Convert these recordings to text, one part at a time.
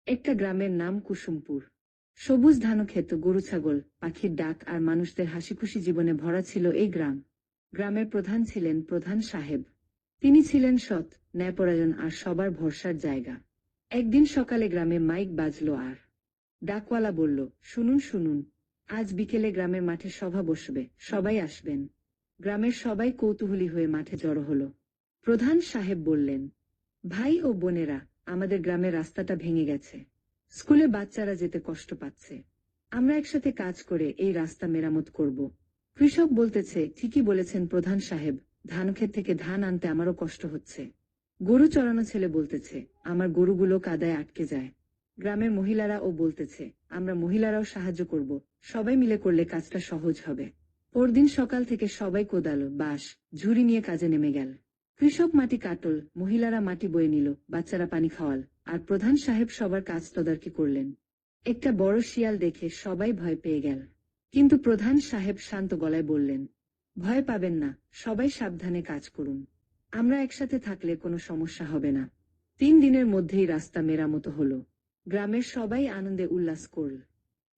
একটা গ্রামের নাম কুসুমপুর। সবুজ ধানক্ষেত, গরু ছাগল, পাখির ডাক আর মানুষদের হাসিখুশি জীবনে ভরা ছিল এই গ্রাম। গ্রামের প্রধান ছিলেন প্রধান সাহেব। তিনি ছিলেন সৎ, ন্যায়পরায়ণ আর সবার ভরসার জায়গা। একদিন সকালে গ্রামে মাইক বাজলো আর ডাকওয়ালা বলল, শুনুন শুনুন, আজ বিকেলে গ্রামের মাঠে সভা বসবে, সবাই আসবেন। গ্রামের সবাই কৌতূহলী হয়ে মাঠে জড়ো হলো। প্রধান সাহেব বললেন, ভাই ও বোনেরা, আমাদের গ্রামের রাস্তাটা ভেঙে গেছে। স্কুলে বাচ্চারা যেতে কষ্ট পাচ্ছে। আমরা একসাথে কাজ করে এই রাস্তা মেরামত করব। কৃষক বলতেছে, ঠিকই বলেছেন প্রধান সাহেব, ধানক্ষেত থেকে ধান আনতে আমারও কষ্ট হচ্ছে। গরু চড়ানো ছেলে বলতেছে, আমার গরুগুলো কাদায় আটকে যায়। গ্রামের মহিলারাও বলতেছে, আমরা মহিলারাও সাহায্য করব, সবাই মিলে করলে কাজটা সহজ হবে। পরদিন সকাল থেকে সবাই কোদাল, বাঁশ, ঝুড়ি নিয়ে কাজে নেমে গেল। কৃষক মাটি কাটল, মহিলারা মাটি বয়ে নিল, বাচ্চারা পানি খাওয়াল, আর প্রধান সাহেব সবার কাজ তদারকি করলেন। একটা বড় শিয়াল দেখে সবাই ভয় পেয়ে গেল। কিন্তু প্রধান সাহেব শান্ত গলায় বললেন, ভয় পাবেন না, সবাই সাবধানে কাজ করুন। আমরা একসাথে থাকলে কোনো সমস্যা হবে না। 3 দিনের মধ্যেই রাস্তা মেরামত হলো। গ্রামের সবাই আনন্দে উল্লাস করল।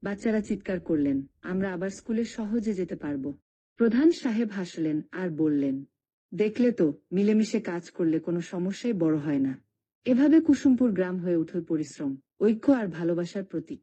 বাচ্চারা চিৎকার করলেন, আমরা আবার স্কুলে সহজে যেতে পারবো। প্রধান সাহেব হাসলেন আর বললেন, দেখলে তো, মিলেমিশে কাজ করলে কোনো সমস্যাই বড় হয় না। এভাবে কুসুমপুর গ্রাম হয়ে উঠল পরিশ্রম, ঐক্য আর ভালোবাসার প্রতীক।